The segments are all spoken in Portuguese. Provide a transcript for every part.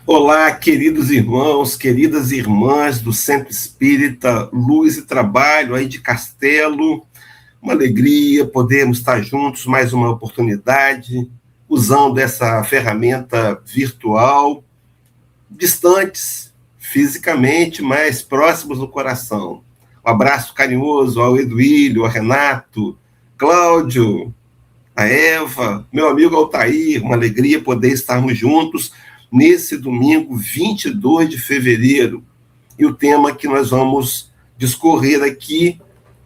Olá, queridos irmãos, queridas irmãs do Centro Espírita Luz e Trabalho aí de Castelo. Uma alegria podermos estar juntos, mais uma oportunidade, usando essa ferramenta virtual, distantes fisicamente, mas próximos no coração. Um abraço carinhoso ao Eduílio, ao Renato, Cláudio, a Eva, meu amigo Altair. Uma alegria poder estarmos juntos nesse domingo 22 de fevereiro. E o tema que nós vamos discorrer aqui,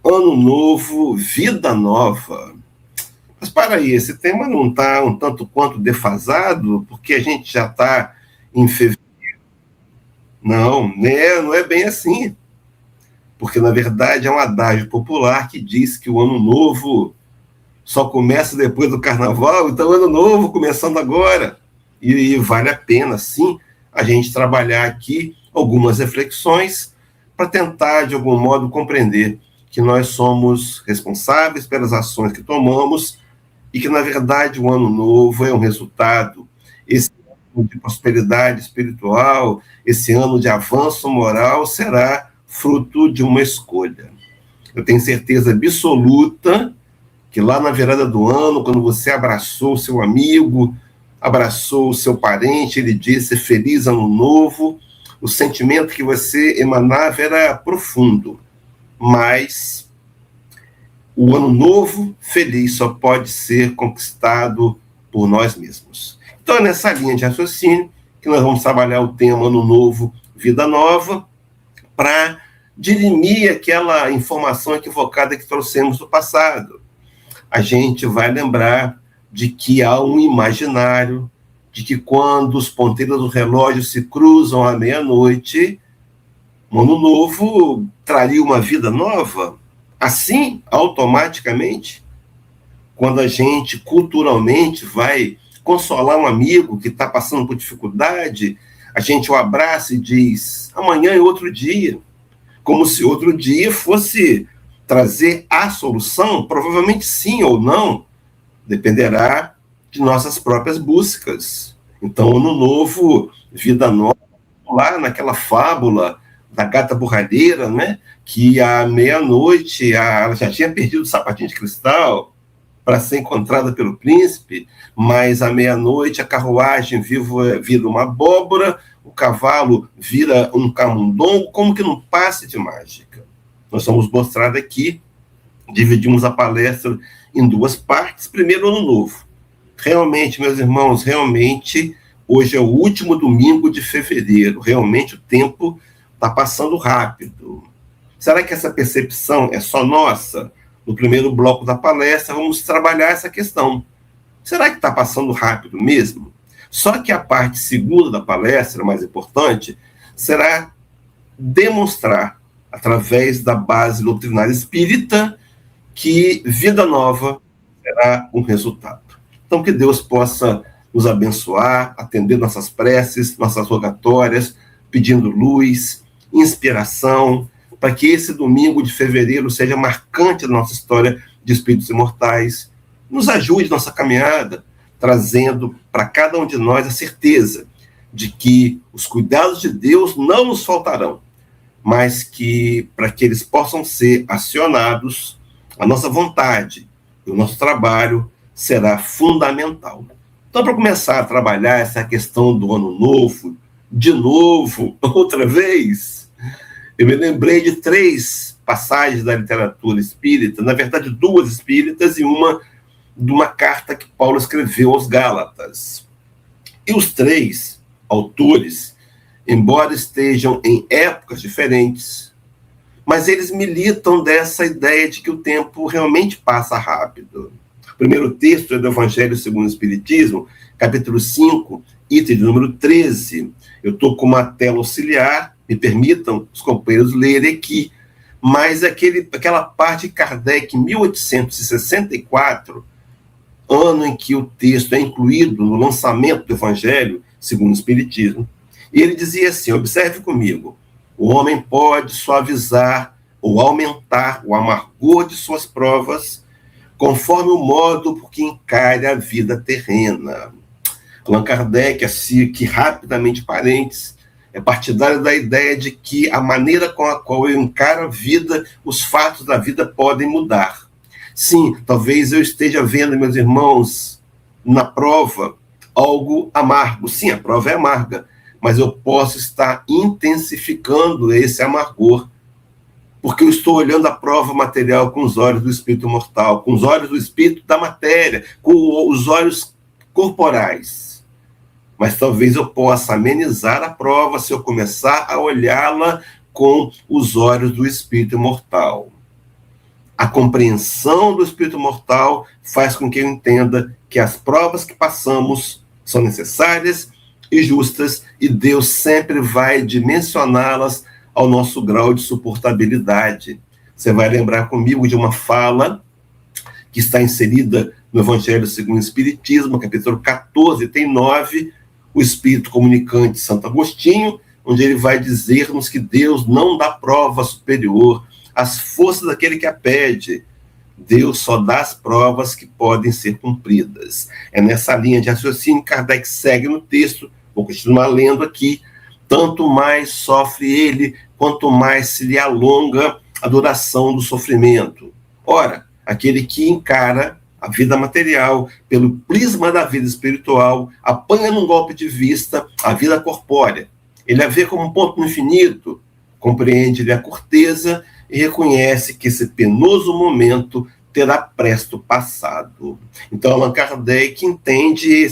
Ano Novo, Vida Nova. Mas para aí, esse tema não está um tanto quanto defasado, porque a gente já está em fevereiro? Não, né? Não é bem assim. Porque, na verdade, é um adágio popular que diz que o Ano Novo só começa depois do Carnaval, então Ano Novo começando agora. E vale a pena, sim, a gente trabalhar aqui algumas reflexões para tentar, de algum modo, compreender que nós somos responsáveis pelas ações que tomamos e que, na verdade, o Ano Novo é um resultado, esse ano de prosperidade espiritual, esse ano de avanço moral será fruto de uma escolha. Eu tenho certeza absoluta que lá na virada do ano, quando você abraçou o seu amigo, abraçou o seu parente, ele disse feliz ano novo, o sentimento que você emanava era profundo, mas o ano novo feliz só pode ser conquistado por nós mesmos. Então é nessa linha de raciocínio que nós vamos trabalhar o tema Ano Novo, Vida Nova, para dirimir aquela informação equivocada que trouxemos do passado. A gente vai lembrar de que há um imaginário, de que quando os ponteiros do relógio se cruzam à meia-noite, o Ano Novo traria uma vida nova. Assim, automaticamente, quando a gente culturalmente vai consolar um amigo que está passando por dificuldade, a gente o abraça e diz, amanhã é outro dia, como se outro dia fosse trazer a solução, provavelmente sim ou não, dependerá de nossas próprias buscas. Então, Ano Novo, Vida Nova, lá naquela fábula da gata borralheira, né, que à meia-noite ela já tinha perdido o sapatinho de cristal para ser encontrada pelo príncipe, mas à meia-noite a carruagem vira uma abóbora, o cavalo vira um camundongo, como que num passe de mágica. Nós vamos mostrar aqui, dividimos a palestra em duas partes. Primeiro, Ano Novo. Realmente, meus irmãos, realmente, hoje é o último domingo de fevereiro. Realmente o tempo está passando rápido. Será que essa percepção é só nossa? No primeiro bloco da palestra, vamos trabalhar essa questão. Será que está passando rápido mesmo? Só que a parte segunda da palestra, mais importante, será demonstrar, através da base doutrinária espírita, que vida nova será um resultado. Então, que Deus possa nos abençoar, atender nossas preces, nossas rogatórias, pedindo luz, inspiração, para que esse domingo de fevereiro seja marcante na nossa história de espíritos imortais, nos ajude nossa caminhada, trazendo para cada um de nós a certeza de que os cuidados de Deus não nos faltarão, mas que, para que eles possam ser acionados, a nossa vontade e o nosso trabalho será fundamental. Então, para começar a trabalhar essa questão do Ano Novo, de novo, outra vez, eu me lembrei de três passagens da literatura espírita, na verdade duas espíritas e uma de uma carta que Paulo escreveu aos Gálatas. E os três autores, embora estejam em épocas diferentes, mas eles militam dessa ideia de que o tempo realmente passa rápido. O primeiro texto é do Evangelho segundo o Espiritismo, capítulo 5, item de número 13. Eu estou com uma tela auxiliar, me permitam os companheiros lerem aqui, mas aquela parte de Kardec, 1864, ano em que o texto é incluído no lançamento do Evangelho segundo o Espiritismo, e ele dizia assim, observe comigo, o homem pode suavizar ou aumentar o amargor de suas provas conforme o modo por que encare a vida terrena. Allan Kardec, assim, que rapidamente parênteses, é partidário da ideia de que a maneira com a qual eu encaro a vida, os fatos da vida podem mudar. Sim, talvez eu esteja vendo, meus irmãos, na prova, algo amargo. Sim, a prova é amarga, mas eu posso estar intensificando esse amargor, porque eu estou olhando a prova material com os olhos do espírito mortal, com os olhos do espírito da matéria, com os olhos corporais. Mas talvez eu possa amenizar a prova se eu começar a olhá-la com os olhos do espírito mortal. A compreensão do espírito mortal faz com que eu entenda que as provas que passamos são necessárias e justas, e Deus sempre vai dimensioná-las ao nosso grau de suportabilidade. Você vai lembrar comigo de uma fala que está inserida no Evangelho segundo o Espiritismo, capítulo 14, tem 9, o Espírito Comunicante Santo Agostinho, onde ele vai dizer-nos que Deus não dá prova superior às forças daquele que a pede. Deus só dá as provas que podem ser cumpridas. É nessa linha de raciocínio que Kardec segue no texto, vou continuar lendo aqui. Tanto mais sofre ele, quanto mais se lhe alonga a duração do sofrimento. Ora, aquele que encara a vida material pelo prisma da vida espiritual, apanha num golpe de vista a vida corpórea. Ele a vê como um ponto no infinito, compreende-lhe a corteza e reconhece que esse penoso momento terá presto passado. Então, Allan Kardec entende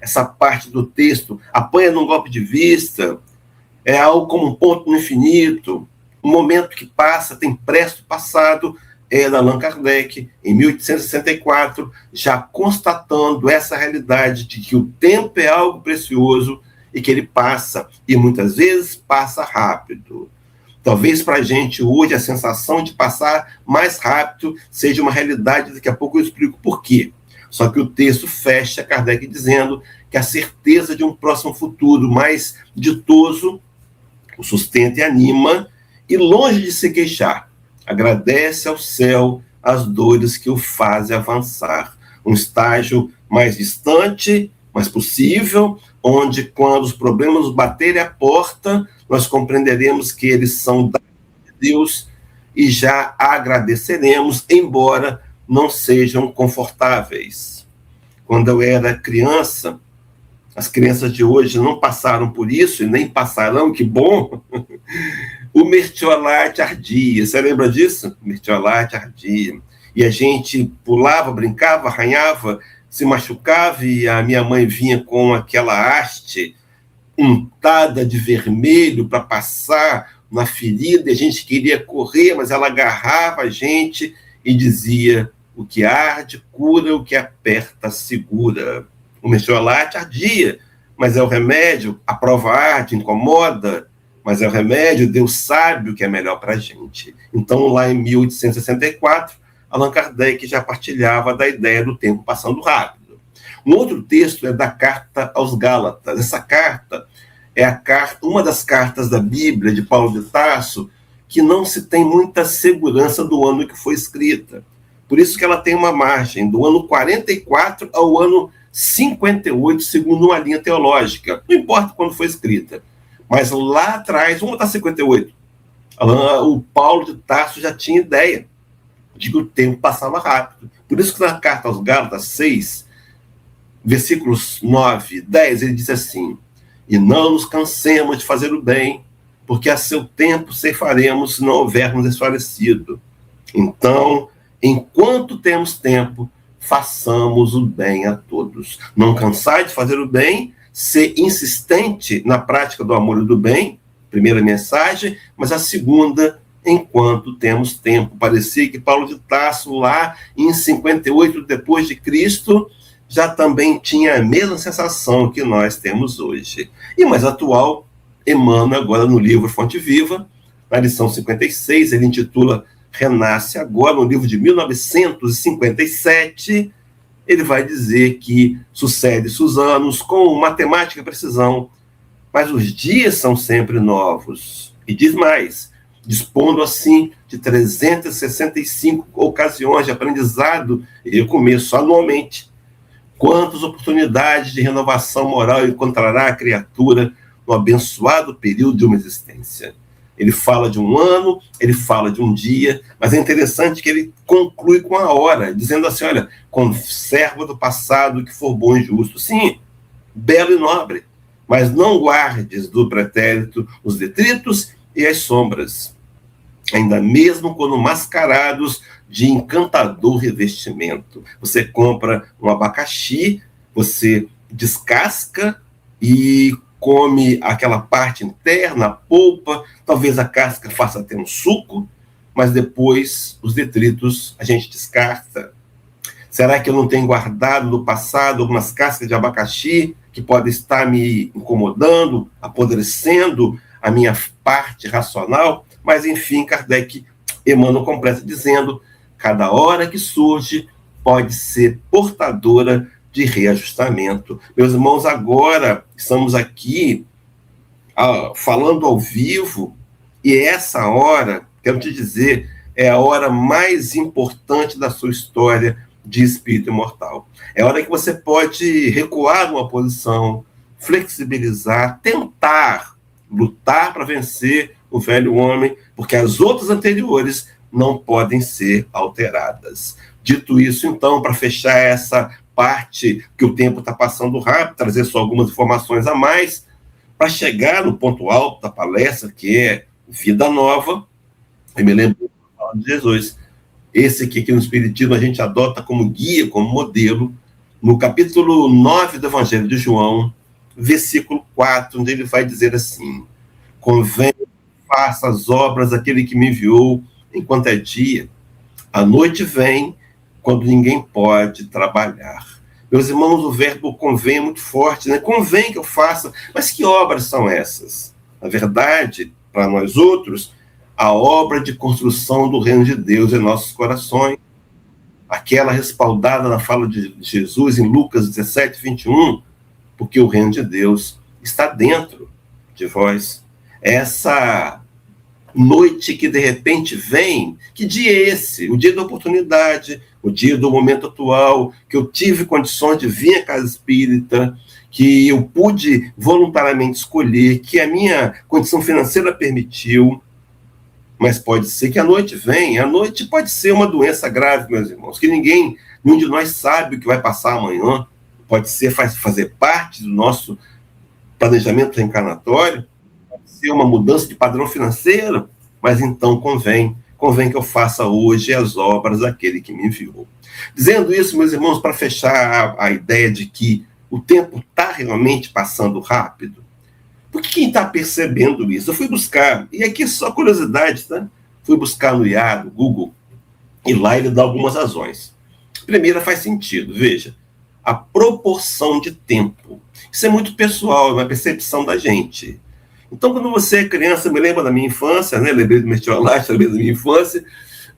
essa parte do texto, apanha num golpe de vista, é algo como um ponto no infinito, um momento que passa, tem presto passado, é da Allan Kardec, em 1864, já constatando essa realidade de que o tempo é algo precioso e que ele passa, e muitas vezes passa rápido. Talvez para a gente hoje a sensação de passar mais rápido seja uma realidade, daqui a pouco eu explico por quê. Só que o texto fecha Kardec dizendo que a certeza de um próximo futuro mais ditoso o sustenta e anima, e longe de se queixar, agradece ao céu as dores que o fazem avançar. Um estágio mais distante, mais possível, onde, quando os problemas baterem a porta, nós compreenderemos que eles são da Deus e já agradeceremos, embora não sejam confortáveis. Quando eu era criança, as crianças de hoje não passaram por isso e nem passarão, que bom. O mertiolate ardia, você lembra disso? Mertiolate ardia. E a gente pulava, brincava, arranhava, se machucava, e a minha mãe vinha com aquela haste untada de vermelho para passar na ferida, e a gente queria correr, mas ela agarrava a gente e dizia: o que arde cura, o que aperta segura. O mertiolate ardia, mas é o remédio, a prova arde, incomoda, mas é o remédio, Deus sabe o que é melhor para a gente. Então, lá em 1864, Allan Kardec já partilhava da ideia do tempo passando rápido. Um outro texto é da Carta aos Gálatas. Essa carta é uma das cartas da Bíblia de Paulo de Tarso que não se tem muita segurança do ano que foi escrita. Por isso que ela tem uma margem do ano 44 ao ano 58, segundo uma linha teológica. Não importa quando foi escrita. Mas lá atrás, vamos botar 58, o Paulo de Tarso já tinha ideia de que o tempo passava rápido. Por isso que na Carta aos Gálatas 6, versículos 9 e 10, ele diz assim: e não nos cansemos de fazer o bem, porque a seu tempo ceifaremos se não houvermos desfalecido. Então, enquanto temos tempo, façamos o bem a todos. Não cansar de fazer o bem, ser insistente na prática do amor e do bem, primeira mensagem, mas a segunda, enquanto temos tempo. Parecia que Paulo de Tarso, lá em 58 depois de Cristo, já também tinha a mesma sensação que nós temos hoje. E mais atual, Emmanuel, agora no livro Fonte Viva, na lição 56, ele intitula Renasce Agora, no livro de 1957, ele vai dizer que sucede-se os anos com matemática e precisão, mas os dias são sempre novos. E diz mais, dispondo assim de 365 ocasiões de aprendizado e recomeço anualmente. Quantas oportunidades de renovação moral encontrará a criatura no abençoado período de uma existência? Ele fala de um ano, ele fala de um dia, mas é interessante que ele conclui com a hora, dizendo assim, olha, conserva do passado que for bom e justo. Sim, belo e nobre, mas não guardes do pretérito os detritos e as sombras, ainda mesmo quando mascarados de encantador revestimento. Você compra um abacaxi, você descasca e come aquela parte interna, a polpa, talvez a casca faça até um suco, mas depois os detritos a gente descarta. Será que eu não tenho guardado no passado algumas cascas de abacaxi que podem estar me incomodando, apodrecendo a minha parte racional? Mas, enfim, Kardec Emmanuel completa dizendo: cada hora que surge pode ser portadora de reajustamento. Meus irmãos, agora estamos aqui falando ao vivo, e essa hora, quero te dizer, é a hora mais importante da sua história de espírito imortal. É a hora que você pode recuar numa posição, flexibilizar, tentar lutar para vencer o velho homem, porque as outras anteriores não podem ser alteradas. Dito isso, então, para fechar essa parte que o tempo está passando rápido, trazer só algumas informações a mais, para chegar no ponto alto da palestra, que é vida nova, eu me lembro de Jesus. Esse aqui no Espiritismo a gente adota como guia, como modelo, no capítulo 9 do Evangelho de João, versículo 4, onde ele vai dizer assim: convém que faça as obras daquele que me enviou enquanto é dia. A noite vem quando ninguém pode trabalhar. Meus irmãos, o verbo convém é muito forte, né? Convém que eu faça, mas que obras são essas? Na verdade, para nós outros, a obra de construção do reino de Deus em nossos corações, aquela respaldada na fala de Jesus em Lucas 17, 21, porque o reino de Deus está dentro de vós. Essa noite que de repente vem, que dia é esse? O dia da oportunidade, o dia do momento atual, que eu tive condições de vir à casa espírita, que eu pude voluntariamente escolher, que a minha condição financeira permitiu. Mas pode ser que a noite venha. A noite pode ser uma doença grave, meus irmãos, que nenhum de nós sabe o que vai passar amanhã. Pode ser fazer parte do nosso planejamento reencarnatório, pode ser uma mudança de padrão financeiro, mas então convém que eu faça hoje as obras daquele que me enviou. Dizendo isso, meus irmãos, para fechar a ideia de que o tempo está realmente passando rápido, porque quem está percebendo isso? Eu fui buscar, e aqui só curiosidade, tá? Fui buscar no IA, no Google, e lá ele dá algumas razões. Primeira, faz sentido, veja, a proporção de tempo. Isso é muito pessoal, é uma percepção da gente. Então, quando você é criança, eu me lembro da minha infância, né? Lembrei do Mertiolate, lembrei da minha infância,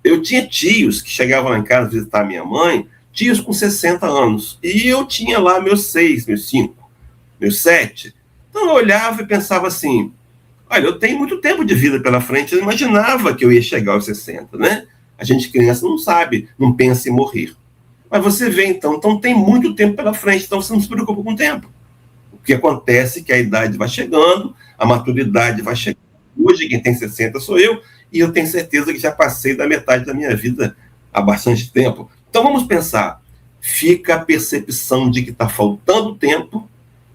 eu tinha tios que chegavam lá em casa visitar minha mãe, tios com 60 anos, e eu tinha lá meus 6, meus 5, meus 7. Então eu olhava e pensava assim, olha, eu tenho muito tempo de vida pela frente, eu imaginava que eu ia chegar aos 60, né? A gente criança não sabe, não pensa em morrer. Mas você vê então tem muito tempo pela frente, então você não se preocupa com o tempo. O que acontece é que a idade vai chegando, a maturidade vai chegando. Hoje quem tem 60 sou eu, e eu tenho certeza que já passei da metade da minha vida há bastante tempo. Então vamos pensar, fica a percepção de que está faltando tempo,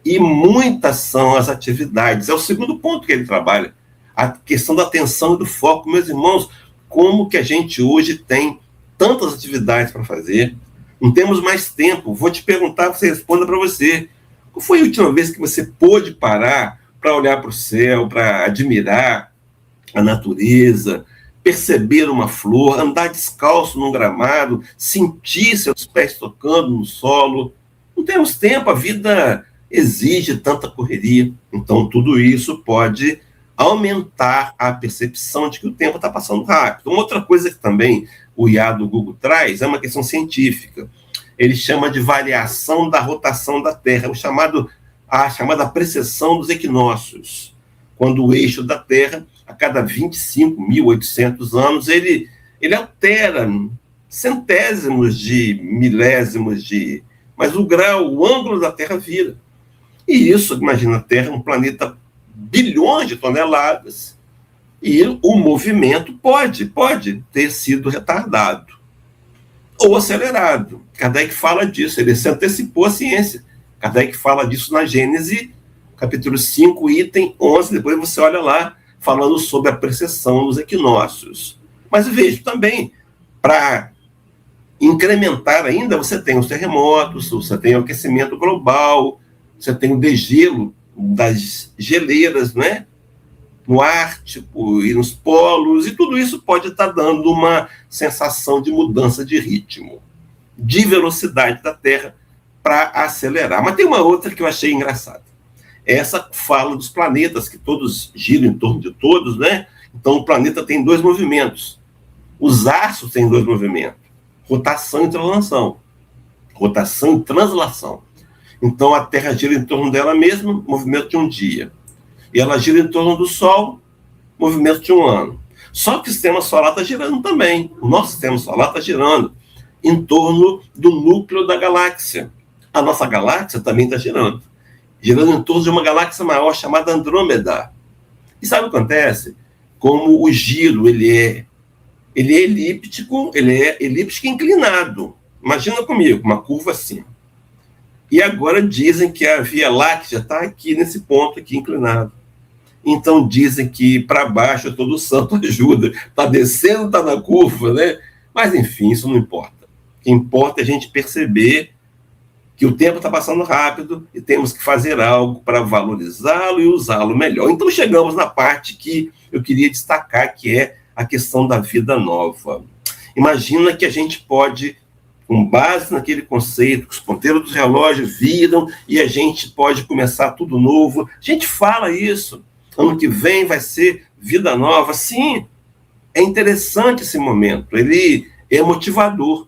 e muitas são as atividades. É o segundo ponto que ele trabalha, a questão da atenção e do foco. Meus irmãos, como que a gente hoje tem tantas atividades para fazer, não temos mais tempo. Vou te perguntar, você responda para você. Qual foi a última vez que você pôde parar para olhar para o céu, para admirar a natureza, perceber uma flor, andar descalço num gramado, sentir seus pés tocando no solo? Não temos tempo, a vida exige tanta correria. Então, tudo isso pode aumentar a percepção de que o tempo está passando rápido. Uma outra coisa que também o IA do Google traz é uma questão científica. Ele chama de variação da rotação da Terra, a chamada precessão dos equinócios. Quando o eixo da Terra, a cada 25.800 anos, ele altera centésimos de milésimos de mas o grau, o ângulo da Terra vira. E isso, imagina, a Terra é um planeta bilhões de toneladas, e o movimento pode ter sido retardado ou acelerado. Kardec fala disso, ele se antecipou à ciência. Kardec fala disso na Gênese, capítulo 5, item 11, depois você olha lá, falando sobre a precessão dos equinócios. Mas veja também, para incrementar ainda, você tem os terremotos, você tem o aquecimento global, você tem o degelo das geleiras, né? No Ártico e nos polos, e tudo isso pode estar dando uma sensação de mudança de ritmo, de velocidade da Terra para acelerar. Mas tem uma outra que eu achei engraçada. Essa fala dos planetas, que todos giram em torno de todos, né? Então o planeta tem dois movimentos. Os astros têm dois movimentos: rotação e translação. Rotação e translação. Então a Terra gira em torno dela mesma, movimento de um dia. E ela gira em torno do Sol, movimento de um ano. Só que o sistema solar está girando também. O nosso sistema solar está girando em torno do núcleo da galáxia. A nossa galáxia também está girando em torno de uma galáxia maior chamada Andrômeda. E sabe o que acontece? Como o giro ele é elíptico e inclinado. Imagina comigo, uma curva assim. E agora dizem que a Via Láctea está aqui nesse ponto aqui inclinado. Então dizem que para baixo todo santo ajuda. Está descendo, está na curva, né? Mas enfim, isso não importa. O que importa é a gente perceber que o tempo está passando rápido e temos que fazer algo para valorizá-lo e usá-lo melhor. Então chegamos na parte que eu queria destacar, que é a questão da vida nova. Imagina que a gente pode, com base naquele conceito, que os ponteiros dos relógios viram e a gente pode começar tudo novo. A gente fala isso. Ano que vem vai ser vida nova. Sim, é interessante esse momento. Ele é motivador,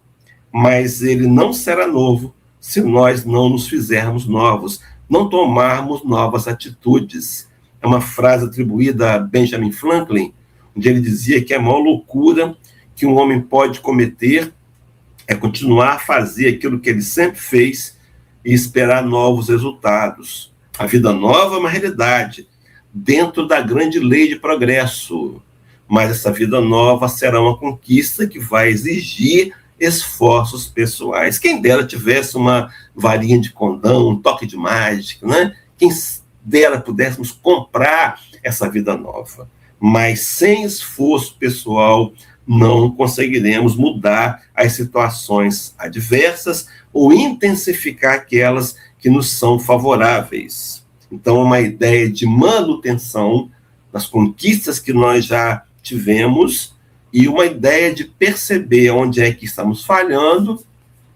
mas ele não será novo se nós não nos fizermos novos, não tomarmos novas atitudes. É uma frase atribuída a Benjamin Franklin, onde ele dizia que a maior loucura que um homem pode cometer é continuar a fazer aquilo que ele sempre fez e esperar novos resultados. A vida nova é uma realidade, dentro da grande lei de progresso, mas essa vida nova será uma conquista que vai exigir esforços pessoais. Quem dera tivesse uma varinha de condão, um toque de mágica, né? Quem dera pudéssemos comprar essa vida nova. Mas sem esforço pessoal não conseguiremos mudar as situações adversas ou intensificar aquelas que nos são favoráveis. Então, uma ideia de manutenção das conquistas que nós já tivemos e uma ideia de perceber onde é que estamos falhando,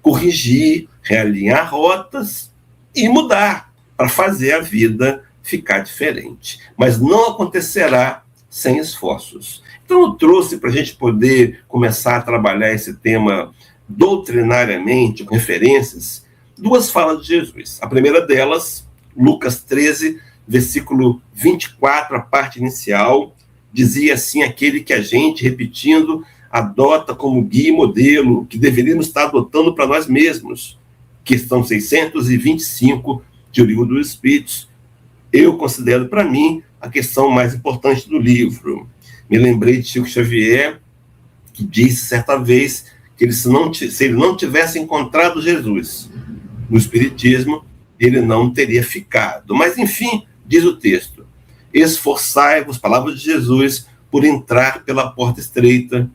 corrigir, realinhar rotas e mudar para fazer a vida ficar diferente. Mas não acontecerá sem esforços. Então eu trouxe para a gente poder começar a trabalhar esse tema doutrinariamente, com referências, duas falas de Jesus. A primeira delas, Lucas 13, versículo 24, a parte inicial, dizia assim: aquele que a gente, repetindo, adota como guia e modelo, que deveríamos estar adotando para nós mesmos. Questão 625 de O Livro dos Espíritos. Eu considero para mim a questão mais importante do livro. Me lembrei de Chico Xavier, que disse certa vez que se ele não tivesse encontrado Jesus no Espiritismo, ele não teria ficado. Mas, enfim, diz o texto: esforçai-vos, palavras de Jesus, por entrar pela porta estreita,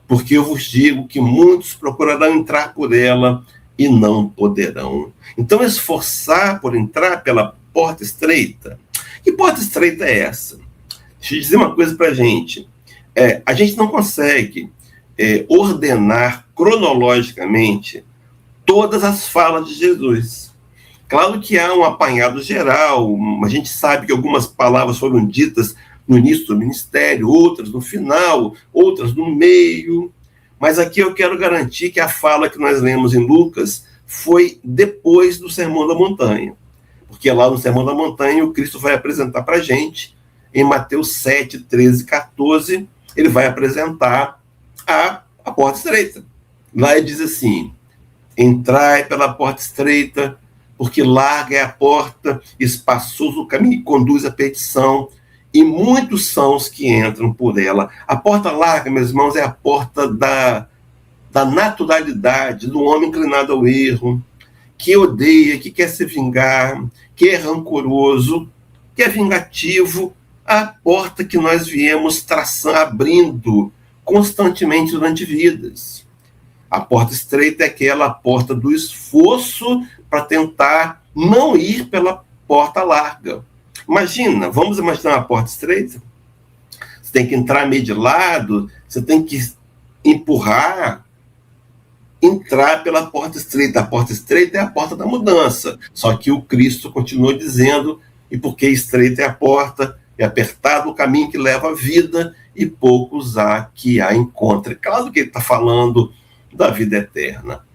porque eu vos digo que muitos procurarão entrar por ela e não poderão. Então, esforçar por entrar pela porta estreita. Que porta estreita é essa? Deixa eu dizer uma coisa para a gente. A gente não consegue ordenar cronologicamente todas as falas de Jesus. Claro que há um apanhado geral, a gente sabe que algumas palavras foram ditas no início do ministério, outras no final, outras no meio, mas aqui eu quero garantir que a fala que nós lemos em Lucas foi depois do Sermão da Montanha, porque lá no Sermão da Montanha o Cristo vai apresentar para a gente, em Mateus 7, 13, 14, ele vai apresentar a porta estreita. Lá ele diz assim: Entrai pela porta estreita, porque larga é a porta, espaçoso o caminho que conduz à perdição, e muitos são os que entram por ela. A porta larga, meus irmãos, é a porta da naturalidade, do homem inclinado ao erro, que odeia, que quer se vingar, que é rancoroso, que é vingativo, a porta que nós viemos traçando, abrindo constantemente durante vidas. A porta estreita é aquela porta do esforço para tentar não ir pela porta larga. Imagina, vamos imaginar uma porta estreita? Você tem que entrar meio de lado, você tem que empurrar, entrar pela porta estreita. A porta estreita é a porta da mudança. Só que o Cristo continuou dizendo, e porque estreita é a porta, é apertado o caminho que leva à vida, e poucos há que a encontrem. Claro que ele está falando da vida eterna.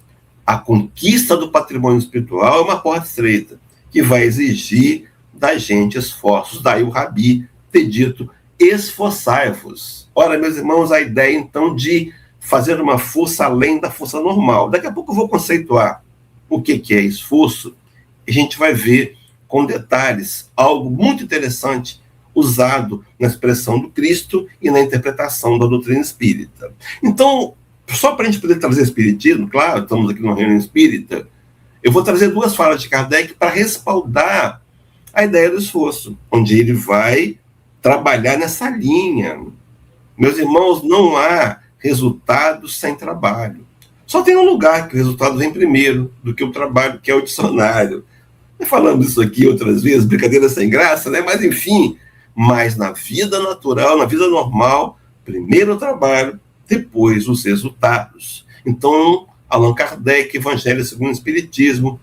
A conquista do patrimônio espiritual é uma porta estreita, que vai exigir da gente esforços. Daí o Rabi ter dito, esforçai-vos. Ora, meus irmãos, a ideia, então, de fazer uma força além da força normal. Daqui a pouco eu vou conceituar o que é esforço, e a gente vai ver com detalhes algo muito interessante usado na expressão do Cristo e na interpretação da doutrina espírita. Então, só para a gente poder trazer espiritismo, claro, estamos aqui no reino espírita, eu vou trazer duas falas de Kardec para respaldar a ideia do esforço, onde ele vai trabalhar nessa linha. Meus irmãos, não há resultado sem trabalho. Só tem um lugar que o resultado vem primeiro do que o trabalho, que é o dicionário. Falamos isso aqui outras vezes, brincadeira sem graça, né? Mas enfim, mas na vida natural, na vida normal, primeiro o trabalho, depois os resultados. Então, Allan Kardec, Evangelho segundo o Espiritismo,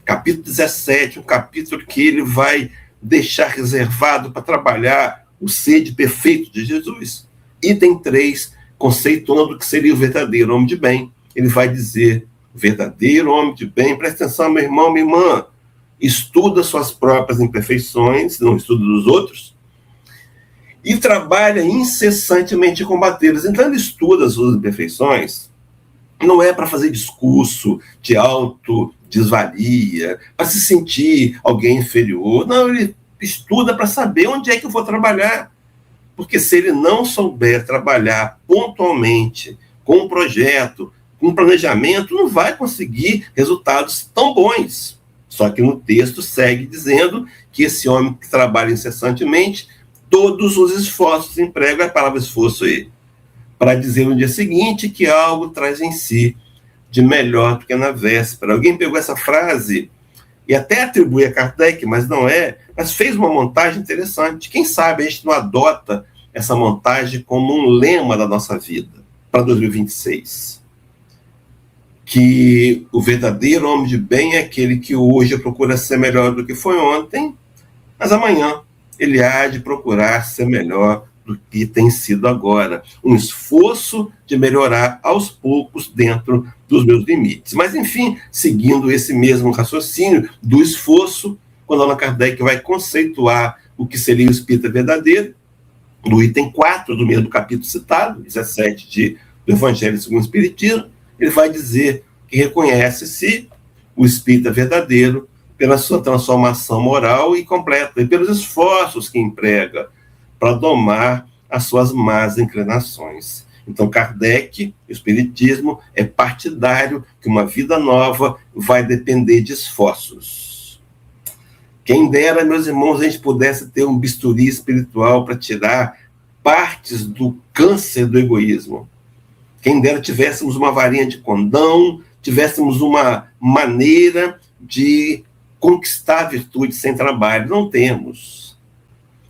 capítulo 17, um capítulo que ele vai deixar reservado para trabalhar o sede perfeito de Jesus. Item 3, conceituando o que seria o verdadeiro homem de bem. Ele vai dizer, verdadeiro homem de bem, presta atenção, meu irmão, minha irmã, estuda suas próprias imperfeições, não estuda dos outros, e trabalha incessantemente em combatê-las. Então ele estuda as suas imperfeições, não é para fazer discurso de autodesvalia, para se sentir alguém inferior, não, ele estuda para saber onde é que eu vou trabalhar, porque se ele não souber trabalhar pontualmente, com um projeto, com um planejamento, não vai conseguir resultados tão bons. Só que no texto segue dizendo que esse homem que trabalha incessantemente, todos os esforços, emprega a palavra esforço aí, para dizer no dia seguinte que algo traz em si de melhor do que na véspera. Alguém pegou essa frase e até atribui a Kardec, mas não é, mas fez uma montagem interessante. Quem sabe a gente não adota essa montagem como um lema da nossa vida para 2026. Que o verdadeiro homem de bem é aquele que hoje procura ser melhor do que foi ontem, mas amanhã ele há de procurar ser melhor do que tem sido agora. Um esforço de melhorar aos poucos dentro dos meus limites. Mas, enfim, seguindo esse mesmo raciocínio do esforço, quando Allan Kardec vai conceituar o que seria o espírita verdadeiro, no item 4 do mesmo capítulo citado, 17 do Evangelho segundo o Espiritismo, ele vai dizer que reconhece-se o espírita verdadeiro pela sua transformação moral e completa, e pelos esforços que emprega para domar as suas más inclinações. Então, Kardec, o Espiritismo, é partidário que uma vida nova vai depender de esforços. Quem dera, meus irmãos, a gente pudesse ter um bisturi espiritual para tirar partes do câncer do egoísmo. Quem dera tivéssemos uma varinha de condão, tivéssemos uma maneira de conquistar a virtude sem trabalho. Não temos.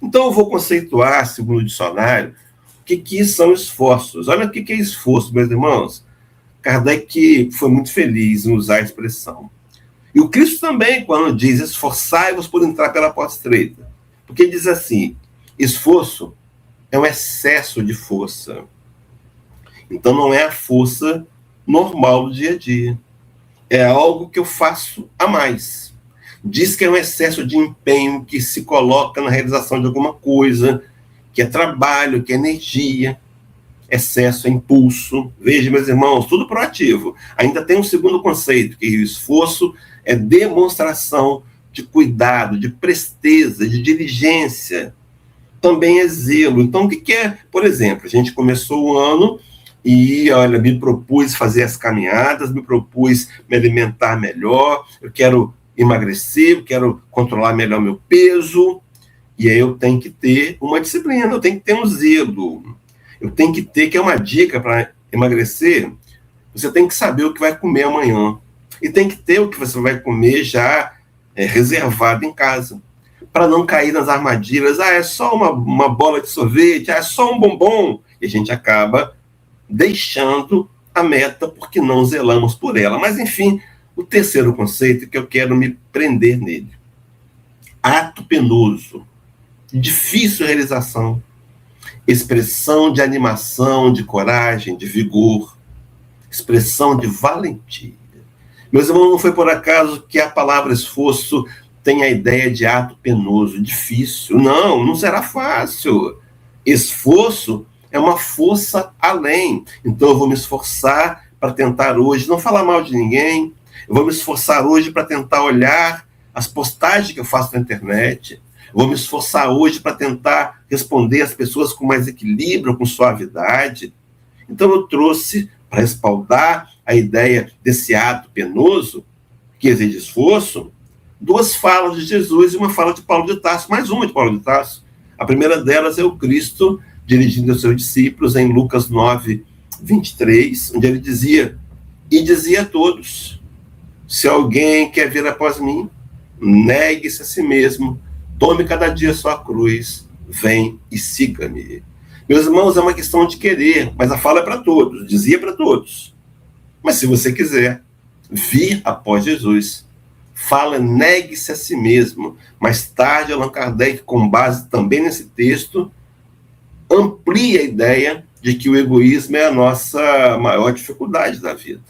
Então eu vou conceituar, segundo o dicionário, o que são esforços. Olha o que é esforço, meus irmãos. Kardec foi muito feliz em usar a expressão. E o Cristo também, quando diz, esforçai-vos por entrar pela porta estreita. Porque ele diz assim, esforço é um excesso de força. Então não é a força normal do dia a dia. É algo que eu faço a mais. Diz que é um excesso de empenho que se coloca na realização de alguma coisa, que é trabalho, que é energia. excesso é impulso. Veja, meus irmãos, tudo proativo. Ainda tem um segundo conceito, que o esforço é demonstração de cuidado, de presteza, de diligência. Também é zelo. Então, o que é? Por exemplo, a gente começou o ano e, olha, me propus fazer as caminhadas, me propus me alimentar melhor, eu quero emagrecer, eu quero controlar melhor meu peso, e aí eu tenho que ter uma disciplina, eu tenho que ter um zelo, eu tenho que ter, que é uma dica para emagrecer, você tem que saber o que vai comer amanhã, e tem que ter o que você vai comer já reservado em casa, para não cair nas armadilhas, é só uma bola de sorvete, é só um bombom, e a gente acaba deixando a meta porque não zelamos por ela. Mas, enfim, o terceiro conceito que eu quero me prender nele. Ato penoso, difícil realização, expressão de animação, de coragem, de vigor, expressão de valentia. Meus irmãos, não foi por acaso que a palavra esforço tem a ideia de ato penoso, difícil. Não será fácil. Esforço é uma força além. Então eu vou me esforçar para tentar hoje não falar mal de ninguém. Eu vou me esforçar hoje para tentar olhar as postagens que eu faço na internet. Eu vou me esforçar hoje para tentar responder as pessoas com mais equilíbrio, com suavidade. Então eu trouxe, para respaldar a ideia desse ato penoso, que exige esforço, duas falas de Jesus e uma fala de Paulo de Tarso, mais uma de Paulo de Tarso. A primeira delas é o Cristo dirigindo aos seus discípulos em Lucas 9, 23, onde ele dizia, e dizia a todos, se alguém quer vir após mim, negue-se a si mesmo, tome cada dia sua cruz, vem e siga-me. Meus irmãos, é uma questão de querer, mas a fala é para todos, dizia para todos. Mas se você quiser vir após Jesus, fala, negue-se a si mesmo. Mais tarde, Allan Kardec, com base também nesse texto, amplia a ideia de que o egoísmo é a nossa maior dificuldade da vida.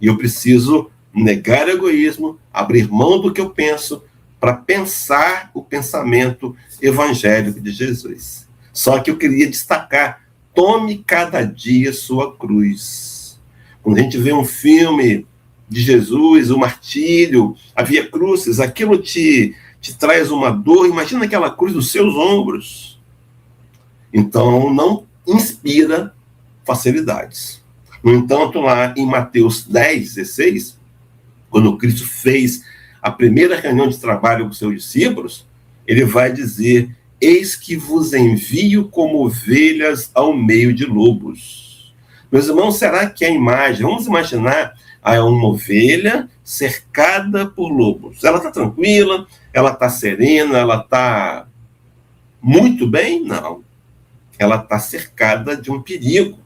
E eu preciso negar o egoísmo, abrir mão do que eu penso, para pensar o pensamento evangélico de Jesus. Só que eu queria destacar, tome cada dia sua cruz. Quando a gente vê um filme de Jesus, o martírio, a Via Crucis, aquilo te traz uma dor, imagina aquela cruz nos seus ombros. Então, não inspira facilidades. No entanto, lá em Mateus 10, 16, quando Cristo fez a primeira reunião de trabalho com seus discípulos, ele vai dizer, eis que vos envio como ovelhas ao meio de lobos. Meus irmãos, será que a imagem, vamos imaginar, uma ovelha cercada por lobos. Ela está tranquila, ela está serena, ela está muito bem? Não. Ela está cercada de um perigo.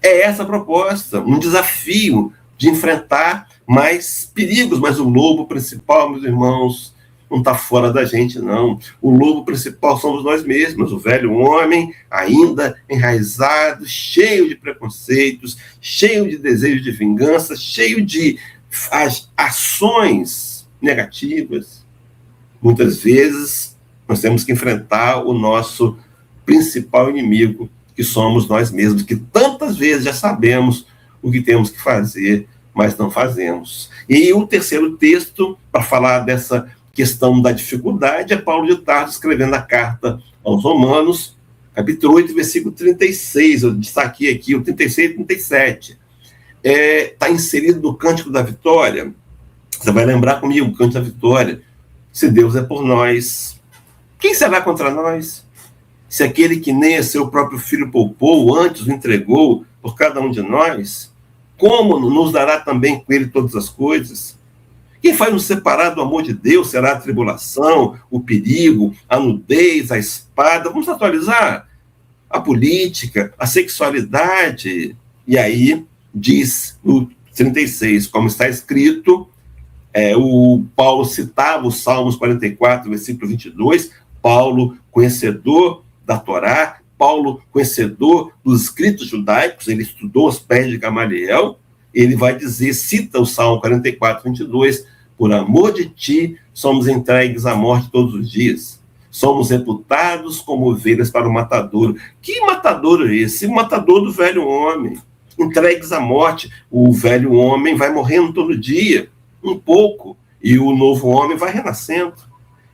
É essa a proposta, um desafio de enfrentar mais perigos, mas o lobo principal, meus irmãos, não está fora da gente, não. O lobo principal somos nós mesmos, o velho homem, ainda enraizado, cheio de preconceitos, cheio de desejo de vingança, cheio de ações negativas. Muitas vezes, nós temos que enfrentar o nosso principal inimigo, que somos nós mesmos, que tantas vezes já sabemos o que temos que fazer, mas não fazemos. E o terceiro texto, para falar dessa questão da dificuldade, é Paulo de Tarso escrevendo a carta aos Romanos, capítulo 8, versículo 36, eu destaquei aqui o 36 e 37. Está inserido no Cântico da Vitória. Você vai lembrar comigo o Cântico da Vitória. Se Deus é por nós, quem será contra nós? Se aquele que nem a seu próprio filho poupou, antes o entregou por cada um de nós, como nos dará também com ele todas as coisas? Quem faz nos separar do amor de Deus será a tribulação, o perigo, a nudez, a espada. Vamos atualizar a política, a sexualidade. E aí diz no 36, como está escrito, o Paulo citava os Salmos 44, versículo 22, Paulo, conhecedor da Torá, Paulo, conhecedor dos escritos judaicos, ele estudou aos pés de Gamaliel, ele vai dizer, cita o Salmo 44, 22, por amor de ti, somos entregues à morte todos os dias. Somos reputados como ovelhas para o matadouro. Que matadouro é esse? O matadouro do velho homem. Entregues à morte. O velho homem vai morrendo todo dia, um pouco, e o novo homem vai renascendo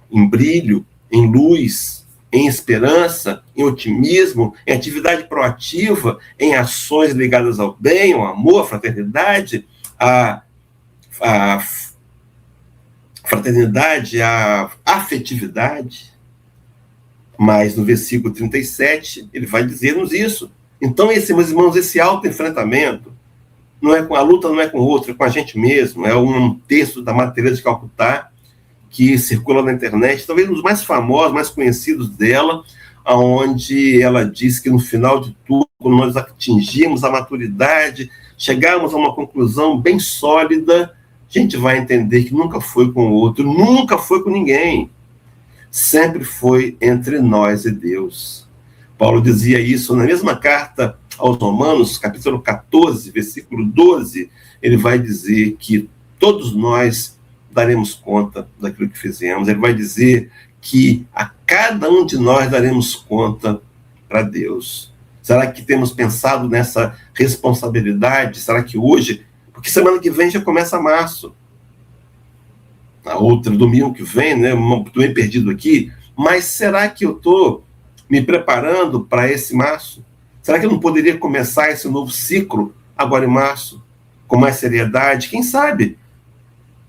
em brilho, em luz, em esperança, em otimismo, em atividade proativa, em ações ligadas ao bem, ao amor, à fraternidade, à fraternidade, à afetividade. Mas no versículo 37, ele vai dizer-nos isso. Então, meus irmãos, esse autoenfrentamento, não é com a luta, não é com o outro, é com a gente mesmo. É um texto da Madre Teresa de Calcutá, que circula na internet, talvez um dos mais famosos, mais conhecidos dela, onde ela diz que no final de tudo, quando nós atingimos a maturidade, chegarmos a uma conclusão bem sólida, a gente vai entender que nunca foi com o outro, nunca foi com ninguém. Sempre foi entre nós e Deus. Paulo dizia isso na mesma carta aos Romanos, capítulo 14, versículo 12, ele vai dizer que todos nós daremos conta daquilo que fizemos. Ele vai dizer que a cada um de nós daremos conta para Deus. Será que temos pensado nessa responsabilidade? Será que hoje... Porque semana que vem já começa março. A outra, domingo que vem, né? Estou meio perdido aqui. Mas será que eu estou me preparando para esse março? Será que eu não poderia começar esse novo ciclo agora em março? Com mais seriedade? Quem sabe?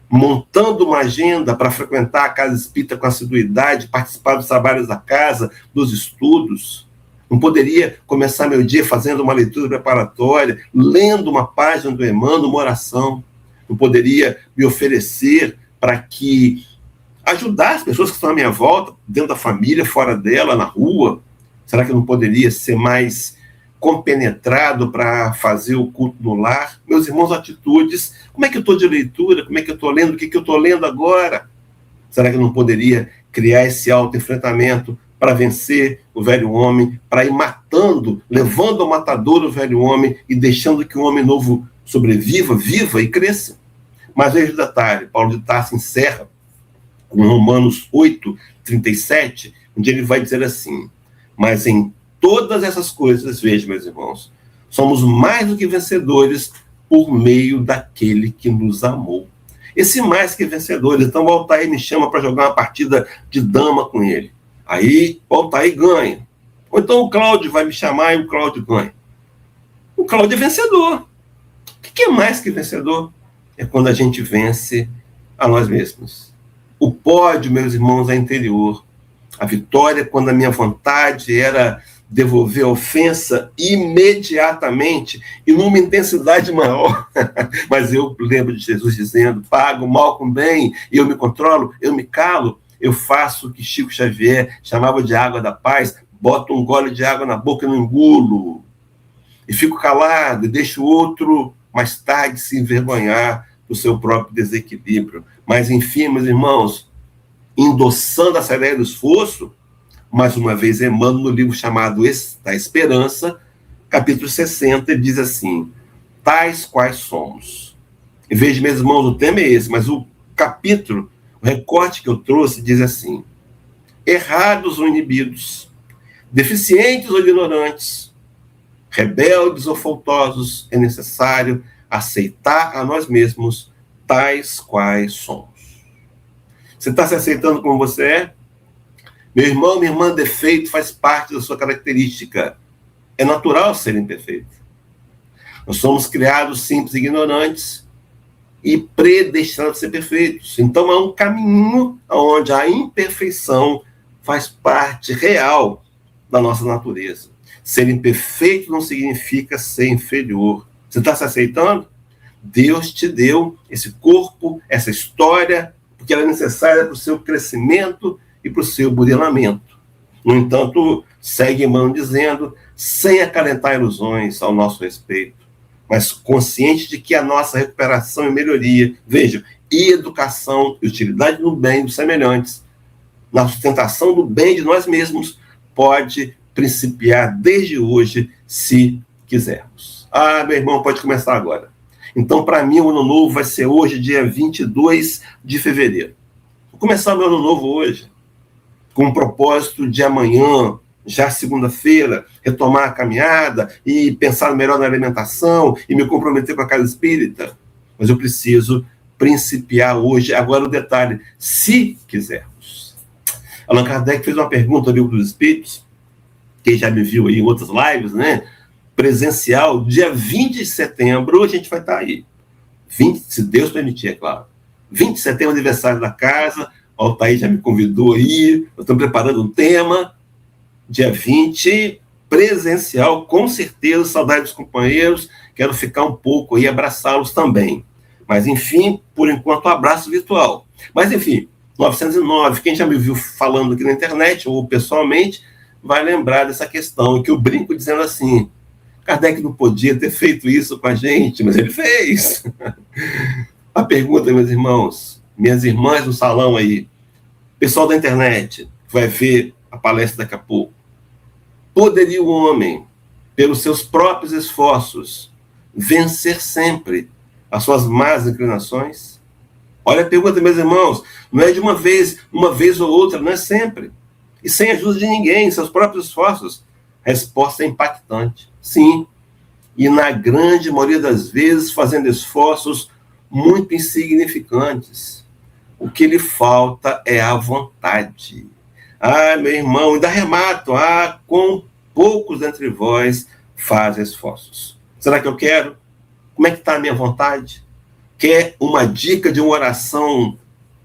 Montando uma agenda para frequentar a casa espírita com assiduidade, participar dos trabalhos da casa, dos estudos. Não poderia começar meu dia fazendo uma leitura preparatória, lendo uma página do Emmanuel, uma oração. Não poderia me oferecer para que ajudar as pessoas que estão à minha volta, dentro da família, fora dela, na rua. Será que eu não poderia ser mais compenetrado para fazer o culto no lar? Meus irmãos, atitudes, como é que eu estou de leitura? Como é que eu estou lendo? O que eu estou lendo agora? Será que eu não poderia criar esse autoenfrentamento para vencer o velho homem, para ir matando, levando ao matador o velho homem e deixando que o homem novo sobreviva, viva e cresça? Mas veja o detalhe, Paulo de Tarso encerra com Romanos 8, 37, onde ele vai dizer assim: mas em todas essas coisas, veja, meus irmãos, somos mais do que vencedores por meio daquele que nos amou. Esse mais que vencedores. Então, o Altair me chama para jogar uma partida de dama com ele. Aí, o Altair ganha. Ou então o Cláudio vai me chamar e o Cláudio ganha. O Cláudio é vencedor. O que é mais que vencedor? É quando a gente vence a nós mesmos. O pódio, meus irmãos, é interior. A vitória é quando a minha vontade era devolver a ofensa imediatamente e numa intensidade maior. Mas eu lembro de Jesus dizendo: pago mal com bem, eu me controlo, eu me calo, eu faço o que Chico Xavier chamava de água da paz, boto um gole de água na boca e não engulo. E fico calado e deixo o outro mais tarde se envergonhar do seu próprio desequilíbrio. Mas, enfim, meus irmãos, endossando essa ideia do esforço, mais uma vez, Emmanuel, no livro chamado Da Esperança, capítulo 60, ele diz assim: tais quais somos. E veja, meus irmãos, o tema é esse, mas o capítulo, o recorte que eu trouxe, diz assim: errados ou inibidos, deficientes ou ignorantes, rebeldes ou faltosos, é necessário aceitar a nós mesmos tais quais somos. Você está se aceitando como você é? Meu irmão, minha irmã, defeito faz parte da sua característica. É natural ser imperfeito. Nós somos criados simples e ignorantes e predestinados a ser perfeitos. Então, é um caminho onde a imperfeição faz parte real da nossa natureza. Ser imperfeito não significa ser inferior. Você está se aceitando? Deus te deu esse corpo, essa história, porque ela é necessária para o seu crescimento e para o seu burilamento. No entanto, segue Emmanuel dizendo, sem acalentar ilusões ao nosso respeito, mas consciente de que a nossa recuperação e melhoria, vejam, e educação e utilidade no bem dos semelhantes, na sustentação do bem de nós mesmos, pode principiar desde hoje, se quisermos. Ah, meu irmão, pode começar agora. Então, para mim, o ano novo vai ser hoje, dia 22 de fevereiro. Vou começar meu ano novo hoje. com o propósito de amanhã, já segunda-feira, retomar a caminhada e pensar melhor na alimentação e me comprometer com a casa espírita. Mas eu preciso principiar hoje. Agora o detalhe, se quisermos. Allan Kardec fez uma pergunta ao Livro dos Espíritos, quem já me viu aí em outras lives, né? Presencial, dia 20 de setembro, a gente vai estar aí. 20, se Deus permitir, é claro. 20 de setembro, aniversário da casa. O Altair já me convidou aí. Nós estamos preparando um tema. Dia 20, presencial, com certeza. Saudade dos companheiros. Quero ficar um pouco aí, abraçá-los também. Mas, enfim, por enquanto, um abraço virtual. Mas, enfim, 909, quem já me viu falando aqui na internet ou pessoalmente, vai lembrar dessa questão, que eu brinco dizendo assim, Kardec não podia ter feito isso com a gente, mas ele fez. A pergunta, meus irmãos, minhas irmãs no salão aí, pessoal da internet, que vai ver a palestra daqui a pouco, poderia o homem, pelos seus próprios esforços, vencer sempre as suas más inclinações? Olha a pergunta, meus irmãos, não é de uma vez ou outra, não é sempre. E sem ajuda de ninguém, seus próprios esforços. A resposta é impactante. Sim. E na grande maioria das vezes, fazendo esforços muito insignificantes. O que lhe falta é a vontade. Ah, meu irmão, ainda remato. Ah, com poucos entre vós fazem esforços. Será que eu quero? Como é que está a minha vontade? Quer uma dica de uma oração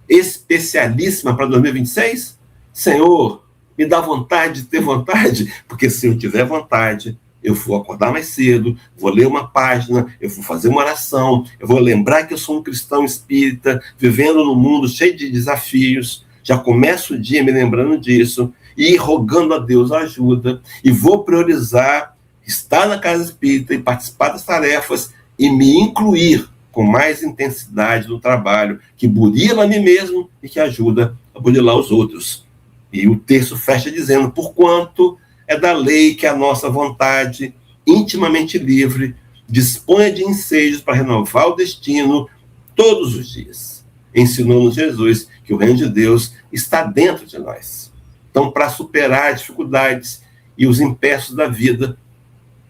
especialíssima para 2026? Senhor, me dá vontade de ter vontade, porque se eu tiver vontade, eu vou acordar mais cedo, vou ler uma página, eu vou fazer uma oração, eu vou lembrar que eu sou um cristão espírita, vivendo num mundo cheio de desafios, já começo o dia me lembrando disso, e rogando a Deus ajuda, e vou priorizar estar na casa espírita e participar das tarefas, e me incluir com mais intensidade no trabalho, que burila a mim mesmo e que ajuda a burilar os outros. E o texto fecha dizendo, porquanto é da lei que a nossa vontade, intimamente livre, dispõe de ensejos para renovar o destino todos os dias. Ensinou-nos Jesus que o reino de Deus está dentro de nós. Então, para superar as dificuldades e os empeços da vida,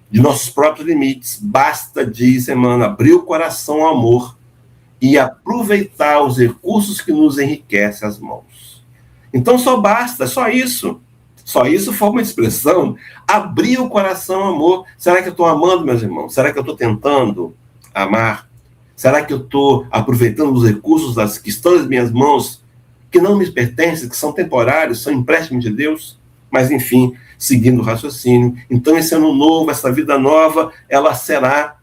de nossos próprios limites, basta, diz Emmanuel, abrir o coração ao amor e aproveitar os recursos que nos enriquecem as mãos. Então só basta, só isso. Só isso forma de expressão. Abrir o coração ao amor. Será que eu estou amando, meus irmãos? Será que eu estou tentando amar? Será que eu estou aproveitando os recursos que estão nas minhas mãos, que não me pertencem, que são temporários, são empréstimos de Deus? Mas, enfim, seguindo o raciocínio. Então, esse ano novo, essa vida nova, ela será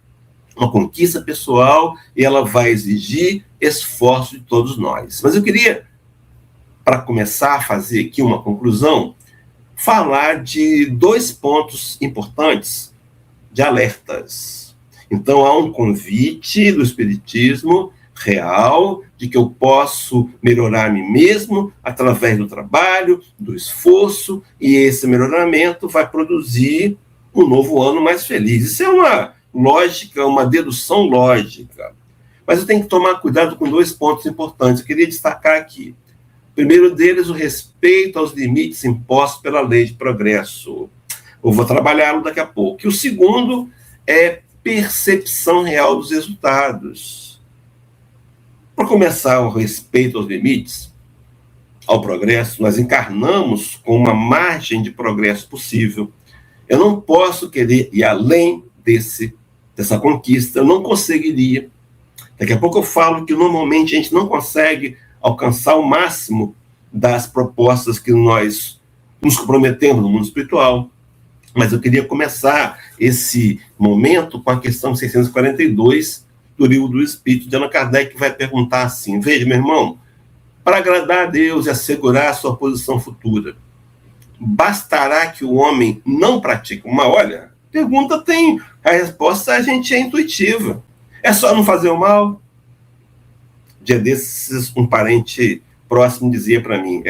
uma conquista pessoal e ela vai exigir esforço de todos nós. Mas eu queria, para começar a fazer aqui uma conclusão, falar de 2 pontos importantes de alertas. Então, há um convite do Espiritismo real de que eu posso melhorar a mim mesmo através do trabalho, do esforço, e esse melhoramento vai produzir um novo ano mais feliz. Isso é uma lógica, uma dedução lógica. Mas eu tenho que tomar cuidado com 2 pontos importantes. Eu queria destacar aqui. O primeiro deles, o respeito aos limites impostos pela lei de progresso. Eu vou trabalhá-lo daqui a pouco. E o segundo é percepção real dos resultados. Para começar, o respeito aos limites, ao progresso, nós encarnamos com uma margem de progresso possível. Eu não posso querer ir além dessa conquista, eu não conseguiria. Daqui a pouco eu falo que normalmente a gente não consegue alcançar o máximo das propostas que nós nos comprometemos no mundo espiritual. Mas eu queria começar esse momento com a questão 642 do Livro do Espírito de Allan Kardec, que vai perguntar assim, veja, meu irmão, para agradar a Deus e assegurar a sua posição futura, bastará que o homem não pratique o mal? Olha, pergunta tem, a resposta a gente é intuitiva. É só não fazer o mal? Dia desses, um parente próximo dizia para mim,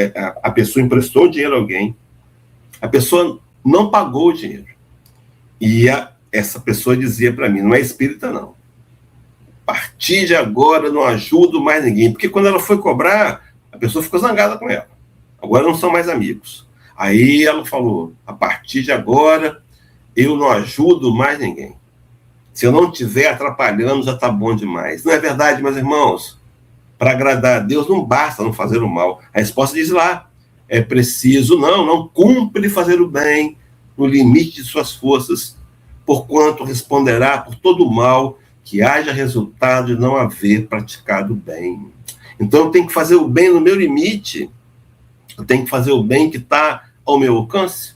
a pessoa emprestou dinheiro a alguém, a pessoa não pagou o dinheiro. E essa pessoa dizia para mim, não é espírita não. A partir de agora não ajudo mais ninguém. Porque quando ela foi cobrar, a pessoa ficou zangada com ela. Agora não são mais amigos. Aí ela falou, a partir de agora, eu não ajudo mais ninguém. Se eu não estiver atrapalhando, já está bom demais. Não é verdade, meus irmãos? Para agradar a Deus, não basta não fazer o mal. A resposta diz lá, é preciso, não cumpre fazer o bem no limite de suas forças, porquanto responderá por todo o mal que haja resultado de não haver praticado o bem. Então eu tenho que fazer o bem no meu limite, eu tenho que fazer o bem que está ao meu alcance.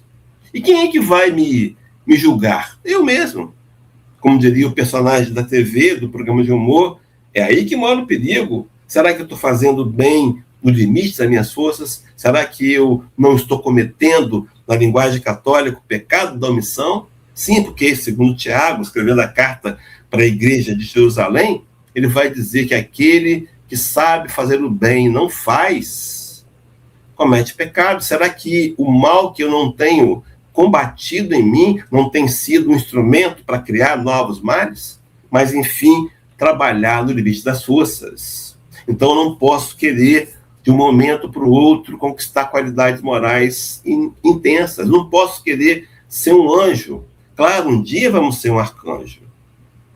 E quem é que vai me julgar? Eu mesmo. Como diria o personagem da TV, do programa de humor, é aí que mora o perigo. Será que eu estou fazendo bem no limite das minhas forças? Será que eu não estou cometendo, na linguagem católica, o pecado da omissão? Sim, porque, segundo Tiago, escrevendo a carta para a igreja de Jerusalém, ele vai dizer que aquele que sabe fazer o bem e não faz, comete pecado. Será que o mal que eu não tenho combatido em mim não tem sido um instrumento para criar novos males? Mas, enfim, trabalhar no limite das forças. Então, eu não posso querer, de um momento para o outro, conquistar qualidades morais intensas. Não posso querer ser um anjo. Claro, um dia vamos ser um arcanjo.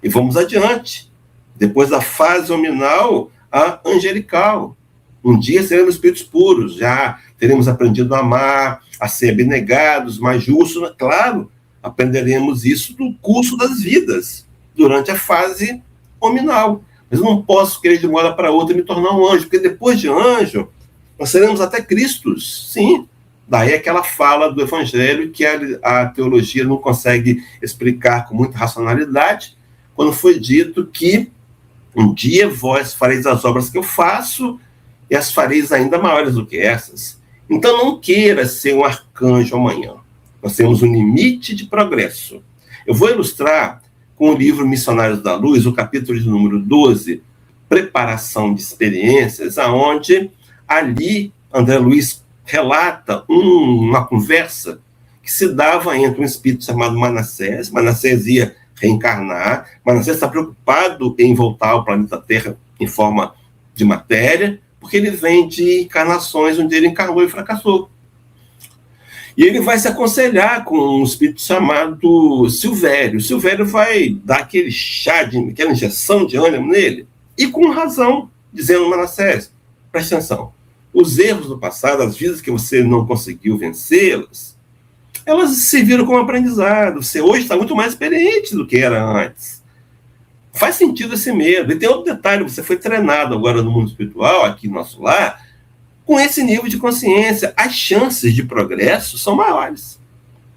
E vamos adiante. Depois da fase hominal, a angelical. Um dia seremos espíritos puros, já teremos aprendido a amar, a ser abnegados, mais justos. Claro, aprenderemos isso no curso das vidas, durante a fase hominal. Mas eu não posso querer de uma hora para outra me tornar um anjo, porque depois de anjo, nós seremos até Cristos, sim. Daí aquela fala do Evangelho que a teologia não consegue explicar com muita racionalidade, quando foi dito que um dia vós fareis as obras que eu faço e as fareis ainda maiores do que essas. Então não queira ser um arcanjo amanhã. Nós temos um limite de progresso. Eu vou ilustrar com o livro Missionários da Luz, o capítulo de número 12, Preparação de Experiências, aonde ali André Luiz relata uma conversa que se dava entre um espírito chamado Manassés. Manassés ia reencarnar. Manassés está preocupado em voltar ao planeta Terra em forma de matéria, porque ele vem de encarnações onde ele encarnou e fracassou. E ele vai se aconselhar com um espírito chamado Silvério. O Silvério vai dar aquele chá, aquela injeção de ânimo nele, e com razão, dizendo Manassés, presta atenção, os erros do passado, as vidas que você não conseguiu vencê-las, elas serviram como aprendizado. Você hoje está muito mais experiente do que era antes. Faz sentido esse medo. E tem outro detalhe, você foi treinado agora no mundo espiritual, aqui no nosso lar, com esse nível de consciência. As chances de progresso são maiores.